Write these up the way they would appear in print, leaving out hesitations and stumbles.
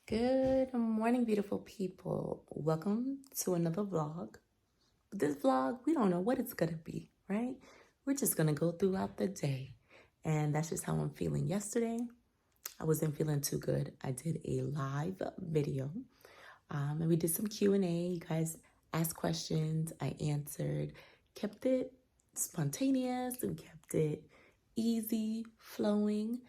Good morning, beautiful people. Welcome to another vlog. This vlog, we don't know what it's going to be, right? We're just going to go throughout the day. And that's just how I'm feeling. Yesterday, I wasn't feeling too good. I did a live video and we did some Q&A. You guys asked questions. I answered, kept it spontaneous and kept it easy, flowing.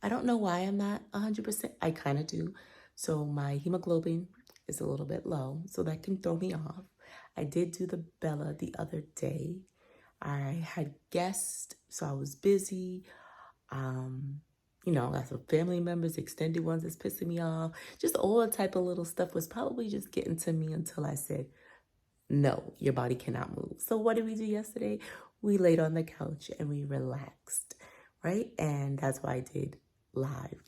I don't know why I'm not 100%. I kind of do. So my hemoglobin is a little bit low, so that can throw me off. I did do the Bella the other day. I had guests, so I was busy. Got some family members, extended ones that's pissing me off. Just all type of little stuff was probably just getting to me until I said, no, your body cannot move. So what did we do yesterday? We laid on the couch and we relaxed. Right? And that's why I did live.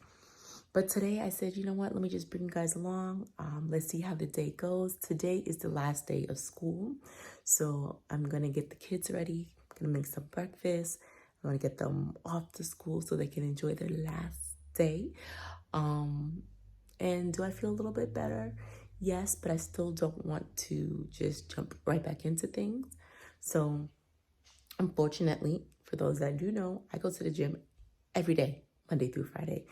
But today I said, you know what? Let me just bring you guys along. Let's see how the day goes. Today is the last day of school. So I'm going to get the kids ready. I'm going to make some breakfast. I'm going to get them off to school so they can enjoy their last day. And do I feel a little bit better? Yes, but I still don't want to just jump right back into things. So unfortunately, for those that do know, I go to the gym every day, Monday through Friday.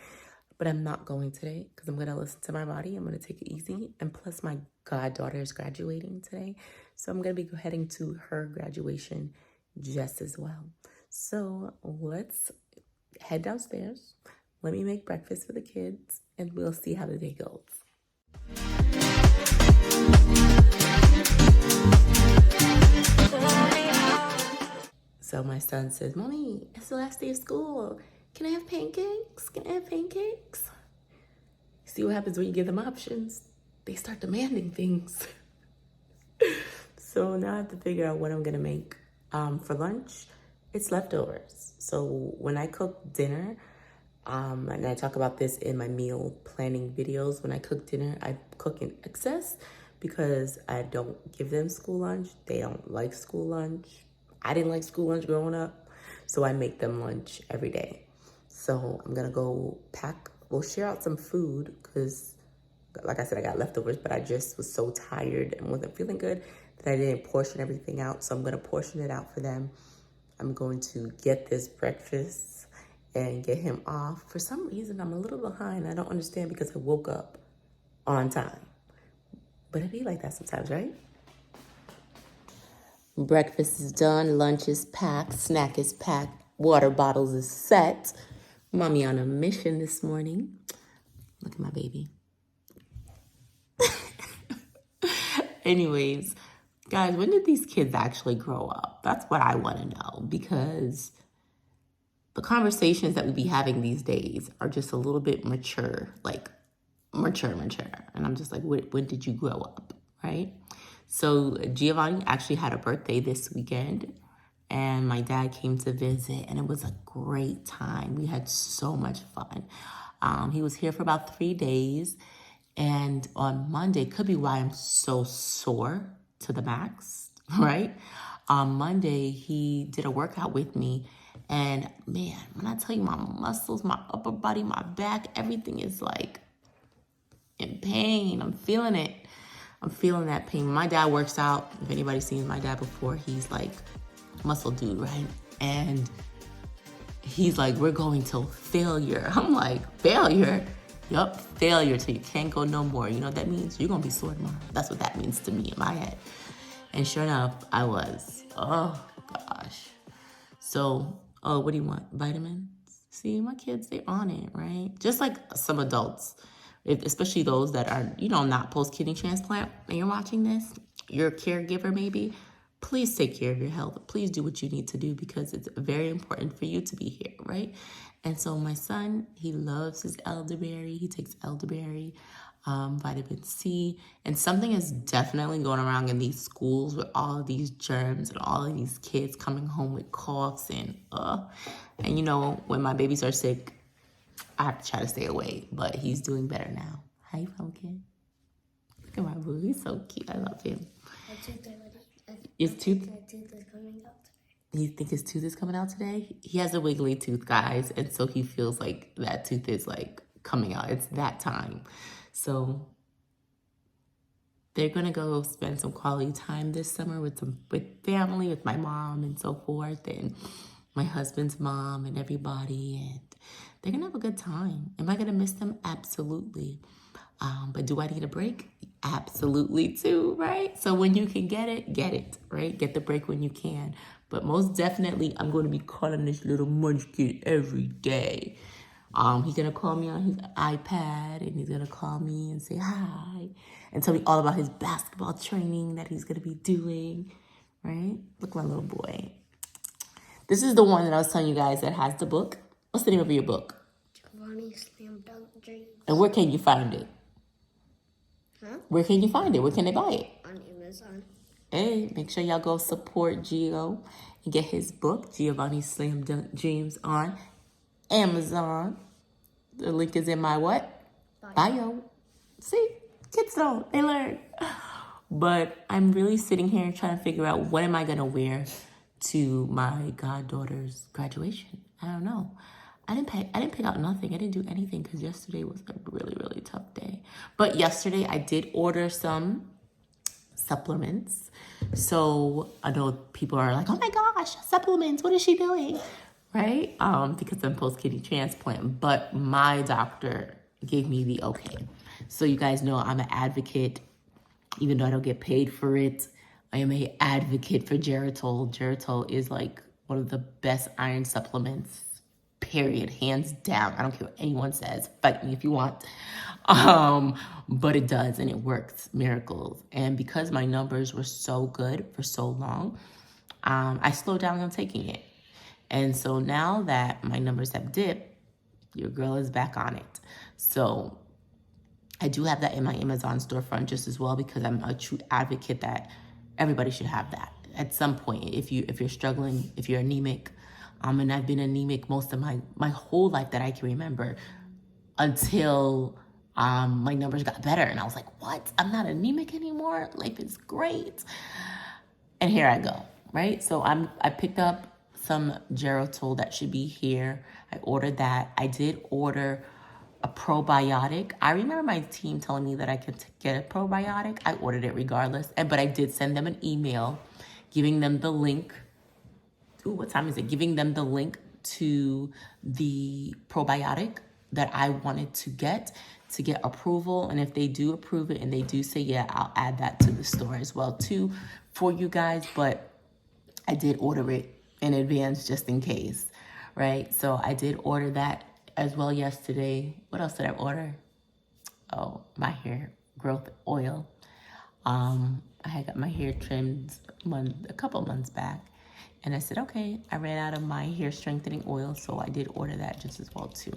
But I'm not going today because I'm going to listen to my body. I'm going to take it easy. And plus, my goddaughter is graduating today. So I'm going to be heading to her graduation just as well. So let's head downstairs. Let me make breakfast for the kids, and we'll see how the day goes. So my son says, Mommy, it's the last day of school. Can I have pancakes? Can I have pancakes? See what happens when you give them options? They start demanding things. So now I have to figure out what I'm going to make. For lunch, it's leftovers. So when I cook dinner, and I talk about this in my meal planning videos, when I cook dinner, I cook in excess because I don't give them school lunch. They don't like school lunch. I didn't like school lunch growing up, so I make them lunch every day. So I'm gonna go we'll share out some food because, like I said, I got leftovers, but I just was so tired and wasn't feeling good that I didn't portion everything out. So I'm gonna portion it out for them. I'm going to get this breakfast and get him off. For some reason, I'm a little behind. I don't understand because I woke up on time. But it be like that sometimes, right? Breakfast is done, lunch is packed, snack is packed, water bottles is set. Mommy on a mission this morning. Look at my baby. Anyways, guys, when did these kids actually grow up? That's what I want to know, because the conversations that we be having these days are just a little bit mature, like mature. And I'm just like, when did you grow up, right? So Giovanni actually had a birthday this weekend, and my dad came to visit, and it was a great time. We had so much fun. He was here for about 3 days, and on Monday, could be why I'm so sore to the max, right? On Monday, he did a workout with me, and man, when I tell you my muscles, my upper body, my back, everything is like in pain. I'm feeling it. I'm feeling that pain. My dad works out. If anybody's seen my dad before, he's like muscle dude, right? And he's like, we're going till failure. I'm like, failure? Yup, failure till you can't go no more. You know what that means? You're going to be sore tomorrow. That's what that means to me in my head. And sure enough, I was. Oh, gosh. So, what do you want? Vitamins? See, my kids, they're on it, right? Just like some adults. Especially those that are, not post-kidney transplant, and you're watching this, you're a caregiver maybe, please take care of your health. Please do what you need to do because it's very important for you to be here, right? And so my son, he loves his elderberry. He takes elderberry, vitamin C, and something is definitely going around in these schools with all of these germs and all of these kids coming home with coughs and when my babies are sick, I have to try to stay away, but he's doing better now. Hi, Pumpkin. Look at my boo. He's so cute. I love him. His tooth is coming out today. You think his tooth is coming out today? He has a wiggly tooth, guys, and so he feels like that tooth is like coming out. It's that time. So they're gonna go spend some quality time this summer with family, with my mom and so forth, and my husband's mom and everybody, and they're gonna have a good time. Am I gonna miss them? Absolutely. But do I need a break? Absolutely too, right? So when you can get it, right? Get the break when you can. But most definitely, I'm going to be calling this little munchkin every day. He's going to call me on his iPad, and he's going to call me and say hi and tell me all about his basketball training that he's going to be doing, right? Look, my little boy. This is the one that I was telling you guys that has the book. What's the name of your book? Giovanni Slam Dunk Dreams. And where can you find it? Huh? Where can you find it? Where can they buy it? On Amazon. Hey, make sure y'all go support Gio and get his book, Giovanni Slam Dunk Dreams, on Amazon. The link is in my what? Bio. See? Kids don't. They learn. But I'm really sitting here trying to figure out what am I going to wear to my goddaughter's graduation. I don't know. I didn't pick out nothing. I didn't do anything because yesterday was a really, really tough day. But yesterday I did order some supplements. So I know people are like, oh my gosh, supplements, what is she doing? Right? Because I'm post-kidney transplant. But my doctor gave me the okay. So you guys know I'm an advocate, even though I don't get paid for it. I am an advocate for Geritol. Geritol is like one of the best iron supplements, period, hands down. I don't care what anyone says. Fight me if you want. But it does, and it works miracles. And because my numbers were so good for so long, I slowed down on taking it. And so now that my numbers have dipped, your girl is back on it. So I do have that in my Amazon storefront just as well, because I'm a true advocate that everybody should have that at some point. If you're struggling, if you're anemic, and I've been anemic most of my whole life that I can remember, until my numbers got better, and I was like, what? I'm not anemic anymore. Life is great. And here I go, right? So I picked up some Geritol that should be here. I ordered that. I did order a probiotic. I remember my team telling me that I could get a probiotic. I ordered it regardless, but I did send them an email giving them the link. Ooh, what time is it? Giving them the link to the probiotic that I wanted to get approval. And if they do approve it and they do say, yeah, I'll add that to the store as well too for you guys. But I did order it in advance just in case, right? So I did order that as well yesterday. What else did I order? Oh, my hair growth oil. I had got my hair trimmed a couple months back. And I said, okay, I ran out of my hair strengthening oil, so I did order that just as well too.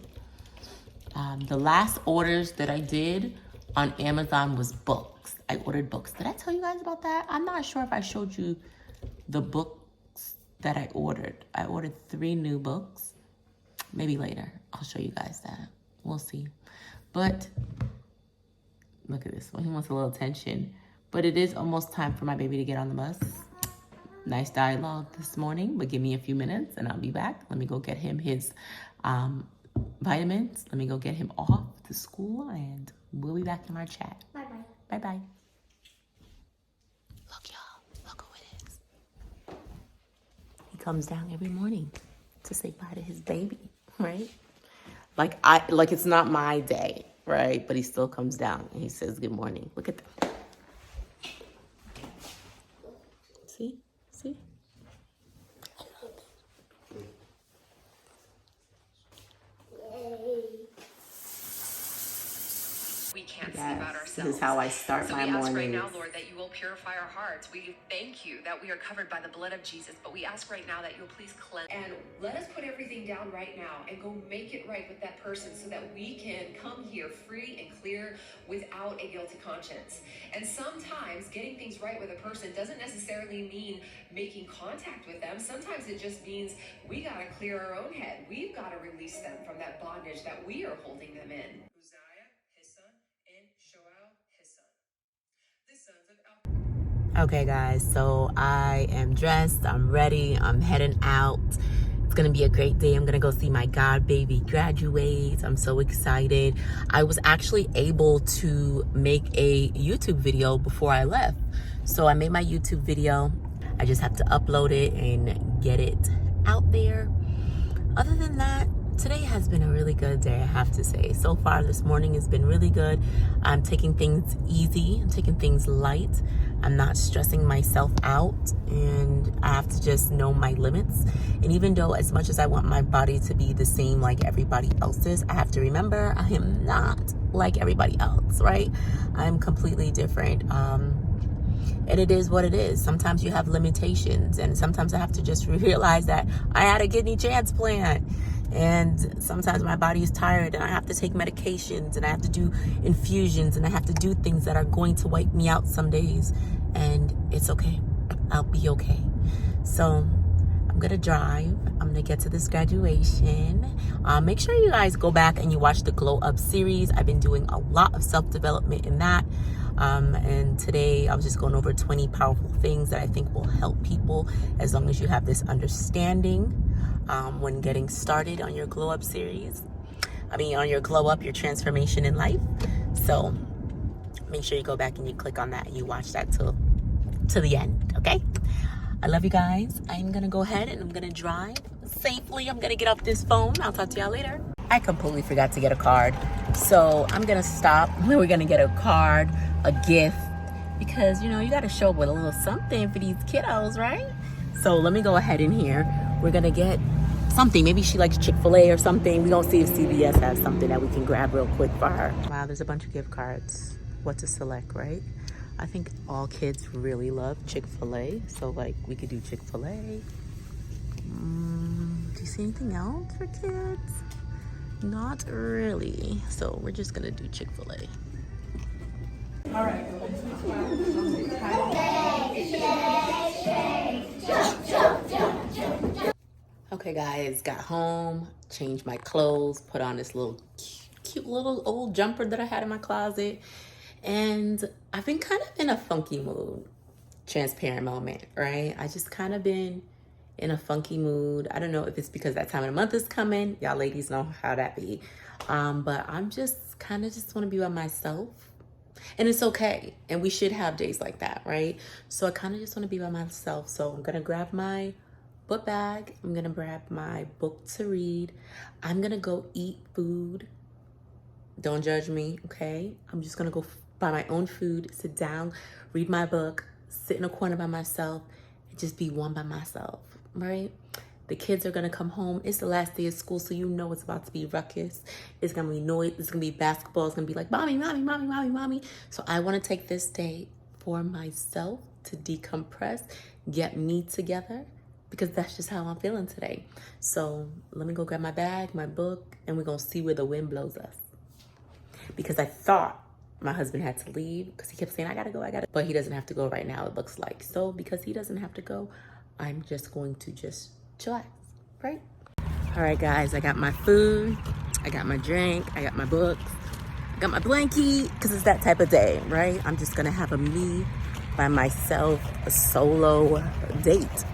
The last orders that I did on Amazon was books. I ordered books. Did I tell you guys about that? I'm not sure if I showed you the books that I ordered. I ordered 3 new books. Maybe later I'll show you guys that. We'll see. But look at this one. He wants a little attention. But it is almost time for my baby to get on the bus. Nice dialogue this morning, but give me a few minutes and I'll be back. Let me go get him his vitamins. Let me go get him off to school, and we'll be back in our chat. Bye-bye. Bye-bye. Look, y'all. Look who it is. He comes down every morning to say bye to his baby, right? Like it's not my day, right? But he still comes down and he says good morning. Look at them. See? See? We can't see about ourselves. This is how I start my morning. So we ask right now, Lord, that you will purify our hearts. We thank you that we are covered by the blood of Jesus, but we ask right now that you'll please cleanse. And let us put everything down right now and go make it right with that person so that we can come here free and clear without a guilty conscience. And sometimes getting things right with a person doesn't necessarily mean making contact with them. Sometimes it just means we got to clear our own head. We've got to release them from that bondage that we are holding them in. Okay, guys, so I am dressed, I'm ready, I'm heading out. It's gonna be a great day. I'm gonna go see my god baby graduate. I'm so excited. I was actually able to make a YouTube video before I left. So I made my YouTube video. I just have to upload it and get it out there. Other than that, today has been a really good day, I have to say. So far this morning has been really good. I'm taking things easy, I'm taking things light. I'm not stressing myself out, and I have to just know my limits. And even though as much as I want my body to be the same like everybody else's, I have to remember I am not like everybody else, right? I'm completely different. And it is what it is. Sometimes you have limitations, and sometimes I have to just realize that I had a kidney transplant, and sometimes my body is tired and I have to take medications and I have to do infusions and I have to do things that are going to wipe me out some days, and it's okay. I'll be okay. So I'm gonna drive. I'm gonna get to this graduation. Make sure you guys go back and you watch the Glow Up series. I've been doing a lot of self-development in that. And today I was just going over 20 powerful things that I think will help people as long as you have this understanding when getting started on your Glow Up series. On your Glow Up, your transformation in life. So make sure you go back and you click on that and you watch that to the end, okay? I love you guys. I'm gonna go ahead and I'm gonna drive safely. I'm gonna get off this phone. I'll talk to y'all later. I completely forgot to get a card. So I'm gonna stop. We're gonna get a card, a gift, because you gotta show up with a little something for these kiddos, right? So let me go ahead in here. We're gonna get something. Maybe she likes Chick-fil-A or something. We're gonna see if CVS has something that we can grab real quick for her. Wow, there's a bunch of gift cards. What to select, right? I think all kids really love Chick-fil-A. So like we could do Chick-fil-A. Do you see anything else for kids? Not really. So we're just gonna do Chick-fil-A. All right. Okay guys, got home, changed my clothes, put on this little cute little old jumper that I had in my closet. And I've been kind of in a funky mood. Transparent moment, right? I just kind of been in a funky mood. I don't know if it's because that time of the month is coming. Y'all ladies know how that be. But I'm just kind of just want to be by myself. And it's okay. And we should have days like that, right? So I kind of just want to be by myself. So I'm going to grab my book bag. I'm going to grab my book to read. I'm going to go eat food. Don't judge me, okay? I'm just going to go buy my own food, sit down, read my book, sit in a corner by myself, and just be one by myself, right? The kids are gonna come home. It's the last day of school, so you know it's about to be ruckus. It's gonna be noise, it's gonna be basketball, it's gonna be like, mommy, mommy, mommy, mommy, mommy. So I wanna take this day for myself to decompress, get me together, because that's just how I'm feeling today. So let me go grab my bag, my book, and we're gonna see where the wind blows us. Because I thought my husband had to leave because he kept saying, I gotta go. But he doesn't have to go right now, it looks like. So because he doesn't have to go, I'm just going to just chillax, right? All right, guys, I got my food, I got my drink, I got my books, I got my blankie, because it's that type of day, right? I'm just gonna have a me by myself, a solo date.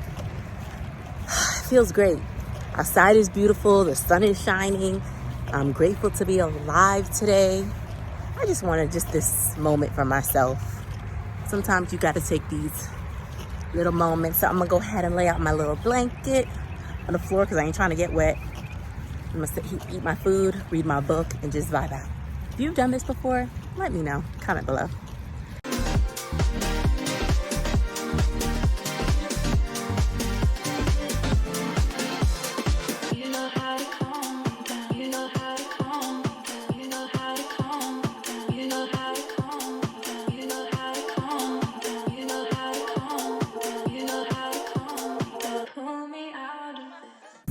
Feels great. Outside is beautiful, the sun is shining. I'm grateful to be alive today. I just wanted just this moment for myself. Sometimes you got to take these little moments. So I'm going to go ahead and lay out my little blanket on the floor because I ain't trying to get wet. I'm going to eat my food, read my book, and just vibe out. If you've done this before, let me know. Comment below.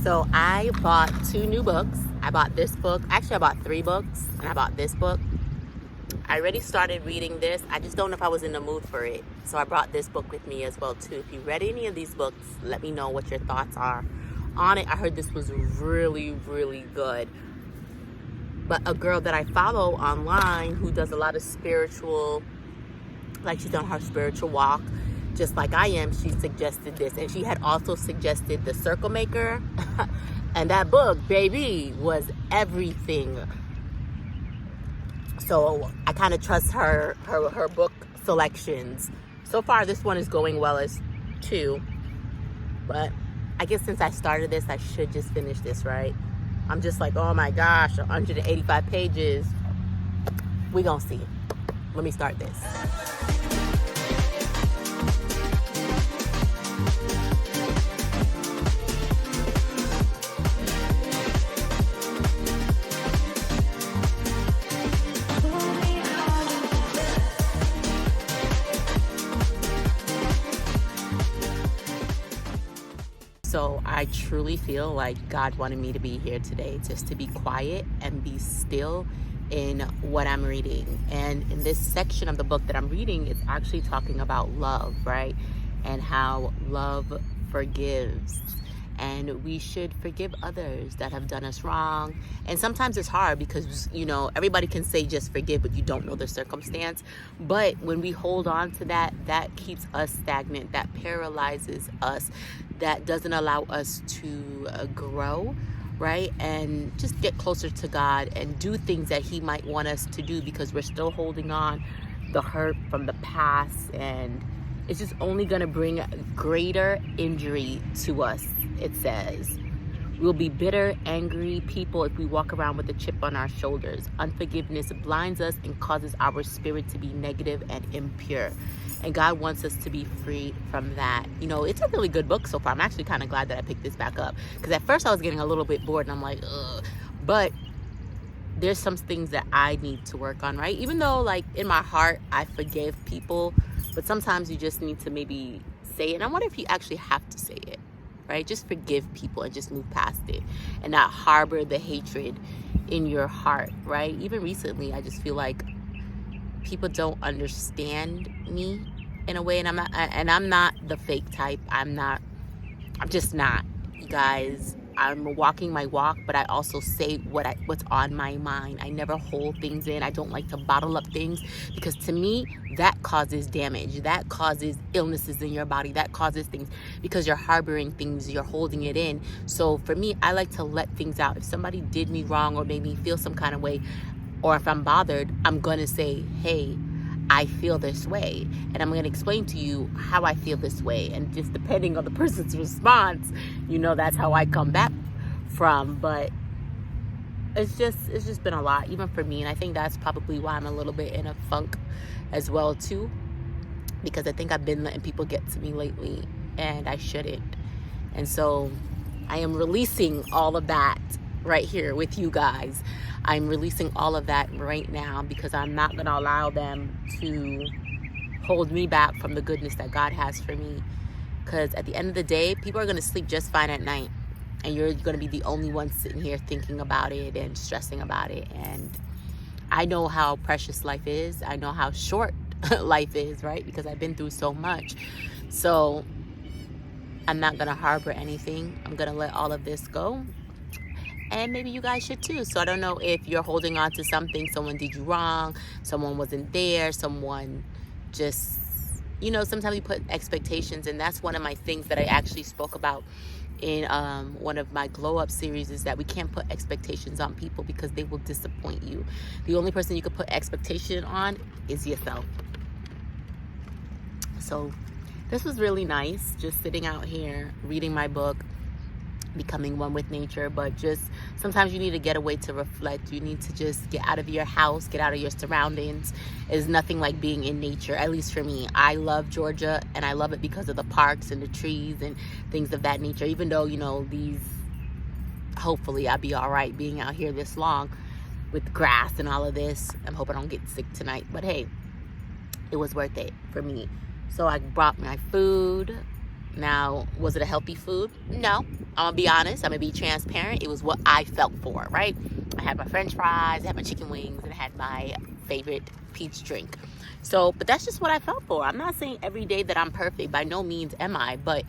So I bought 2 new books. I bought this book. Actually, I bought 3 books, and I bought this book. I already started reading this. I just don't know if I was in the mood for it. So I brought this book with me as well, too. If you read any of these books, let me know what your thoughts are on it. I heard this was really, really good. But a girl that I follow online who does a lot of spiritual, like she's on her spiritual walk, just like I am, she suggested this. And she had also suggested The Circle Maker. And that book, baby, was everything. So I kind of trust her book selections. So far, this one is going well as 2. But I guess since I started this, I should just finish this, right? I'm just like, oh my gosh, 185 pages. We gonna see. Let me start this. So I truly feel like God wanted me to be here today, just to be quiet and be still in what I'm reading. And in this section of the book that I'm reading, it's actually talking about love, right? And how love forgives. And we should forgive others that have done us wrong. And sometimes it's hard because, you know, everybody can say just forgive, but you don't know the circumstance. But when we hold on to that, that keeps us stagnant, that paralyzes us, that doesn't allow us to grow, right? And just get closer to God and do things that He might want us to do, because we're still holding on the hurt from the past, and it's just only going to bring greater injury to us. It says we'll be bitter, angry people if we walk around with a chip on our shoulders. Unforgiveness blinds us and causes our spirit to be negative and impure. And God wants us to be free from that. You know, it's a really good book so far. I'm actually kind of glad that I picked this back up, because at first I was getting a little bit bored and I'm like, ugh. But there's some things that I need to work on, right? Even though, like, in my heart, I forgive people, but sometimes you just need to maybe say it. And I wonder if you actually have to say it, right? Just forgive people and just move past it and not harbor the hatred in your heart, right? Even recently, I just feel like people don't understand me in a way, and I'm not the fake type. I'm just not, you guys. I'm walking my walk, but I also say what's on my mind. I never hold things in. I don't like to bottle up things, because to me, that causes damage. That causes illnesses in your body. That causes things because you're harboring things, you're holding it in. So for me, I like to let things out. If somebody did me wrong or made me feel some kind of way, or if I'm bothered, I'm going to say, hey, I feel this way, and I'm going to explain to you how I feel this way. And just depending on the person's response, you know, that's how I come back from. But it's just been a lot, even for me. And I think that's probably why I'm a little bit in a funk as well too, because I think I've been letting people get to me lately, and I shouldn't. And so I am releasing all of that right here with you guys. I'm releasing all of that right now, because I'm not going to allow them to hold me back from the goodness that God has for me. Because at the end of the day, people are going to sleep just fine at night, and you're going to be the only one sitting here thinking about it and stressing about it. And I know how precious life is. I know how short life is, right? Because I've been through so much. So I'm not going to harbor anything. I'm going to let all of this go. And maybe you guys should too. So I don't know if you're holding on to something, someone did you wrong, someone wasn't there, someone just, you know, sometimes you put expectations. And that's one of my things that I actually spoke about in one of my glow up series, is that we can't put expectations on people because they will disappoint you. The only person you could put expectation on is yourself. So this was really nice, just sitting out here reading my book, becoming one with nature. But just sometimes you need to get away to reflect. You need to just get out of your house, get out of your surroundings. It's nothing like being in nature, at least for me. I love Georgia, and I love it because of the parks and the trees and things of that nature. Even though, you know, hopefully I'll be all right being out here this long with grass and all of this. I'm hoping I don't get sick tonight, but hey, it was worth it for me. So I brought my food. Now, was it a healthy food? No. I'm going to be honest. I'm going to be transparent. It was what I felt for, right? I had my french fries, I had my chicken wings, and I had my favorite peach drink. So, but that's just what I felt for. I'm not saying every day that I'm perfect. By no means am I. But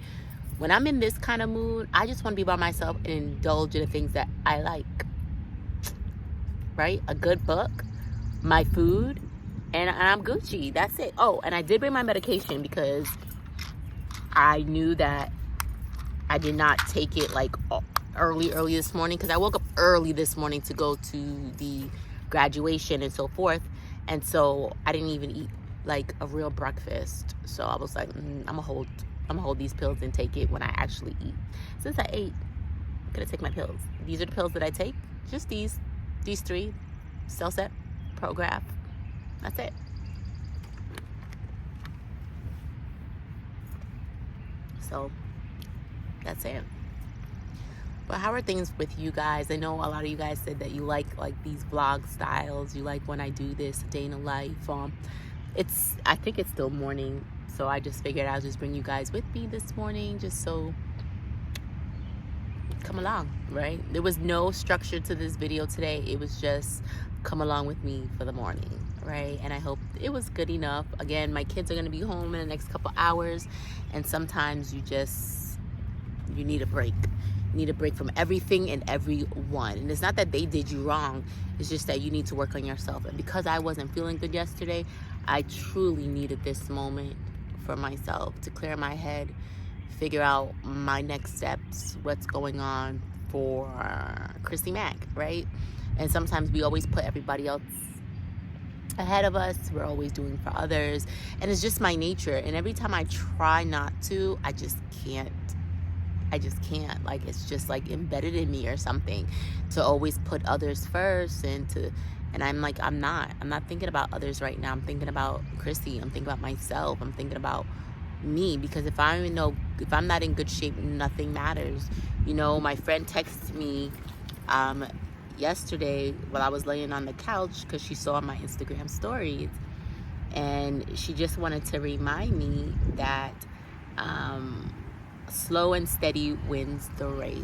when I'm in this kind of mood, I just want to be by myself and indulge in the things that I like. Right? A good book, my food, and I'm Gucci. That's it. Oh, and I did bring my medication because I knew that I did not take it like early this morning, because I woke up early this morning to go to the graduation and so forth, and so I didn't even eat like a real breakfast. So I was like, I'm gonna hold these pills and take it when I actually eat. Since I ate, I'm gonna take my pills. These are the pills that I take. Just these 3: Cellset, Prograf. That's it. So that's it. But how are things with you guys? I know a lot of you guys said that you like these vlog styles. You like when I do this day in the life. I think it's still morning, so I just figured I'll just bring you guys with me this morning, just so come along, right? There was no structure to this video today. It was just come along with me for the morning, right? And I hope it was good enough. Again, my kids are going to be home in the next couple hours, and sometimes you need a break. You need a break from everything and everyone. And it's not that they did you wrong. It's just that you need to work on yourself. And because I wasn't feeling good yesterday, I truly needed this moment for myself to clear my head, figure out my next steps, what's going on for Crissy Mac, right? And sometimes we always put everybody else ahead of us. We're always doing for others. And it's just my nature. And every time I try not to, I just can't. Like, it's just like embedded in me or something to always put others first, and I'm like, I'm not thinking about others right now. I'm thinking about Crissy. I'm thinking about myself. I'm thinking about me, because if I'm not in good shape, nothing matters. You know, my friend texted me yesterday while I was laying on the couch, because she saw my Instagram stories, and she just wanted to remind me that slow and steady wins the race,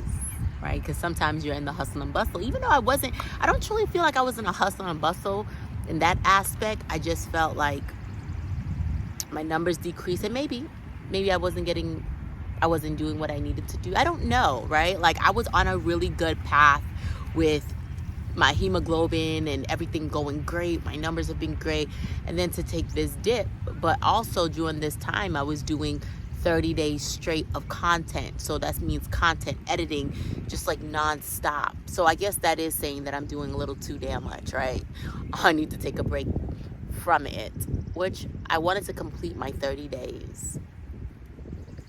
right? Because sometimes you're in the hustle and bustle. Even though I don't truly feel like I was in a hustle and bustle in that aspect. I just felt like my numbers decreased, and maybe I wasn't doing what I needed to do. I don't know, right? Like, I was on a really good path with my hemoglobin and everything going great. My numbers have been great. And then to take this dip, but also during this time, I was doing 30 days straight of content. So that means content editing, just like nonstop. So I guess that is saying that I'm doing a little too damn much, right? I need to take a break from it, which I wanted to complete my 30 days.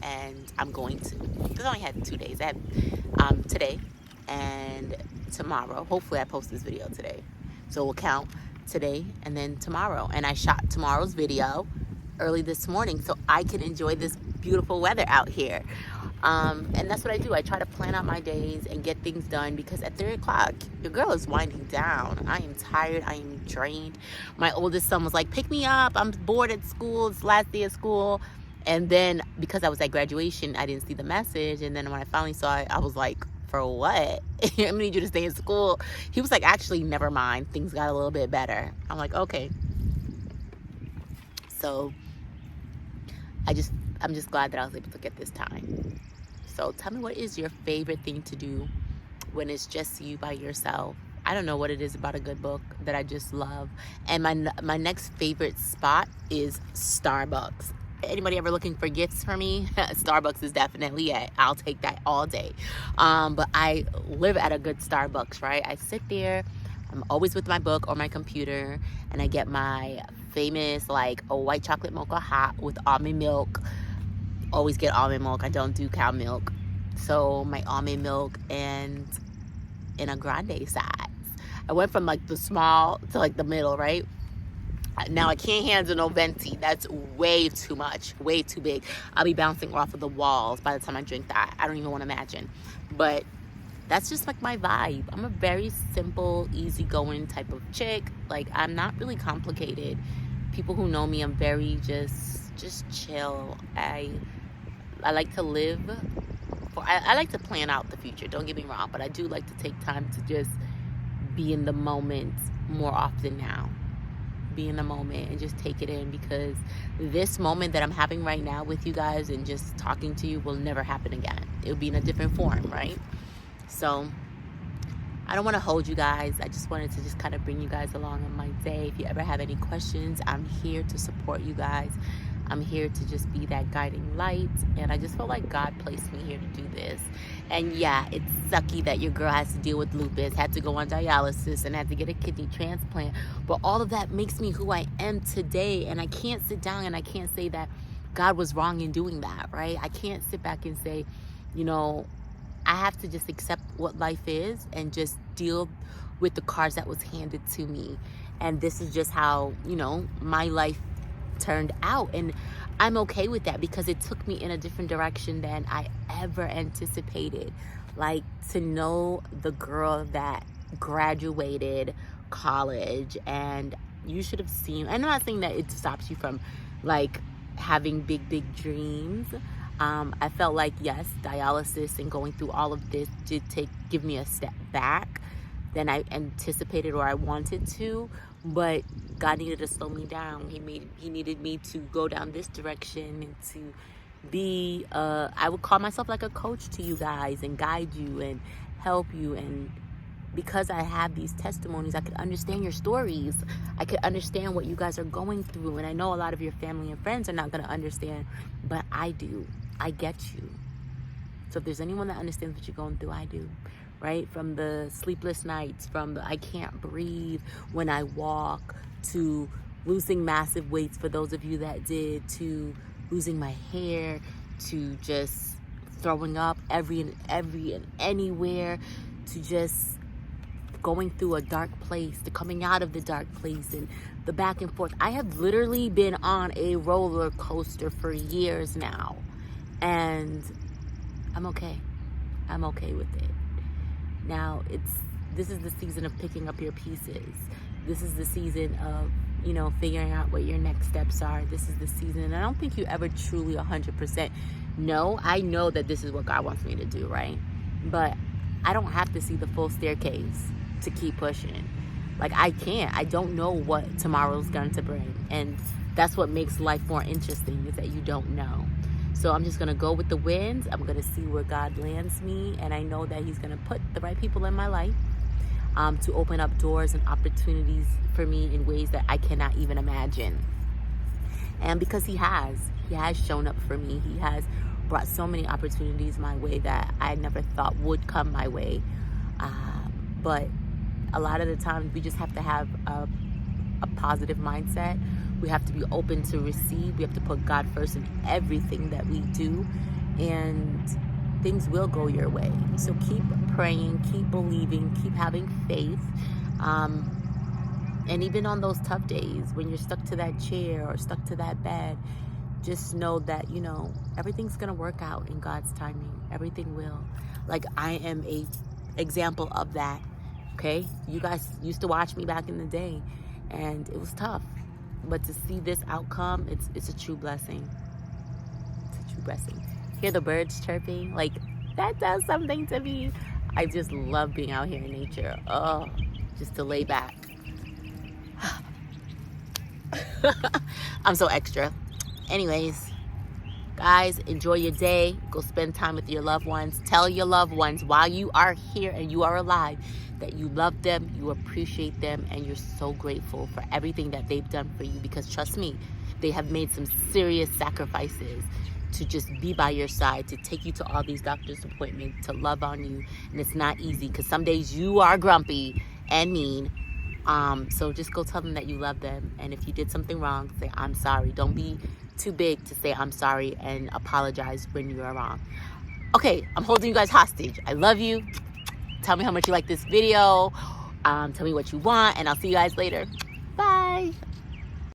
And I'm going to, because I only had 2 days. I had today and tomorrow. Hopefully I post this video today. So we'll count today and then tomorrow. And I shot tomorrow's video early this morning so I can enjoy this beautiful weather out here. And that's what I do. I try to plan out my days and get things done, because at 3 o'clock, your girl is winding down. I am tired. I am drained. My oldest son was like, pick me up. I'm bored at school. It's last day of school. And then because I was at graduation, I didn't see the message. And then when I finally saw it, I was like, for what? I need you to stay in school. He was like, actually, never mind. Things got a little bit better. I'm like, okay. So I'm just glad that I was able to get this time. So tell me, what is your favorite thing to do when it's just you by yourself? I don't know what it is about a good book that I just love. And my next favorite spot is Starbucks. Anybody ever looking for gifts for me? Starbucks is definitely it. I'll take that all day. But I live at a good Starbucks, right? I sit there. I'm always with my book or my computer, and I get my famous like a white chocolate mocha hot with almond milk. Always get almond milk. I don't do cow milk. So my almond milk and in a grande size. I went from like the small to like the middle, right? Now I can't handle no venti. That's way too much, way too big. I'll be bouncing off of the walls by the time I drink that. I don't even want to imagine. But that's just like my vibe. I'm a very simple, easygoing type of chick. Like, I'm not really complicated. People who know me, I'm very just chill. I like to live. I like to plan out the future. Don't get me wrong, but I do like to take time to just be in the moment more often now. Be in the moment and just take it in, because this moment that I'm having right now with you guys and just talking to you will never happen again. It'll be in a different form, right? So I don't want to hold you guys. I just wanted to just kind of bring you guys along on my day. If you ever have any questions, I'm here to support you guys. I'm here to just be that guiding light. And I just felt like God placed me here to do this. And yeah, it's sucky that your girl has to deal with lupus, had to go on dialysis, and had to get a kidney transplant. But all of that makes me who I am today. And I can't sit down and I can't say that God was wrong in doing that, right? I can't sit back and say, you know, I have to just accept what life is and just deal with the cards that was handed to me. And this is just how, you know, my life turned out. And I'm okay with that because it took me in a different direction than I ever anticipated. Like, to know the girl that graduated college, and you should have seen, I'm not saying that it stops you from like having big dreams. I felt like, yes, dialysis and going through all of this did give me a step back than I anticipated or I wanted to, but God needed to slow me down. He needed me to go down this direction and to be, I would call myself like a coach to you guys and guide you and help you. And because I have these testimonies, I could understand your stories. I could understand what you guys are going through. And I know a lot of your family and friends are not going to understand, but I do. I get you. So if there's anyone that understands what you're going through, I do. Right? From the sleepless nights, from the I can't breathe when I walk, to losing massive weights for those of you that did, to losing my hair, to just throwing up every and anywhere, to just going through a dark place, to coming out of the dark place, and the back and forth. I have literally been on a roller coaster for years now, and I'm okay. I'm okay with it. Now this is the season of picking up your pieces. This is the season of, you know, figuring out what your next steps are. This is the season, and I don't think you ever truly 100% know. I know that this is what God wants me to do, right? But I don't have to see the full staircase to keep pushing. Like, I can't. I don't know what tomorrow's going to bring. And that's what makes life more interesting, is that you don't know. So I'm just going to go with the wind. I'm going to see where God lands me. And I know that he's going to put the right people in my life to open up doors and opportunities for me in ways that I cannot even imagine. And because he has shown up for me. He has brought so many opportunities my way that I never thought would come my way. But a lot of the times we just have to have a positive mindset. We have to be open to receive. We have to put God first in everything that we do, and things will go your way. So keep praying, keep believing, keep having faith. And even on those tough days when you're stuck to that chair or stuck to that bed, just know that, you know, everything's going to work out in God's timing. Everything will. Like, I am a example of that. Okay? You guys used to watch me back in the day, and it was tough. But to see this outcome, it's a true blessing. It's a true blessing. Hear the birds chirping, like, that does something to me. I just love being out here in nature. Oh, just to lay back. I'm so extra. Anyways, guys, enjoy your day. Go spend time with your loved ones. Tell your loved ones while you are here and you are alive that you love them, you appreciate them, and you're so grateful for everything that they've done for you. Because trust me, they have made some serious sacrifices to just be by your side, to take you to all these doctor's appointments, to love on you. And it's not easy, because some days you are grumpy and mean. So just go tell them that you love them. And if you did something wrong, say, I'm sorry. Don't be too big to say I'm sorry and apologize when you are wrong. Okay, I'm holding you guys hostage. I love you. Tell me how much you like this video. Tell me what you want, and I'll see you guys later. Bye.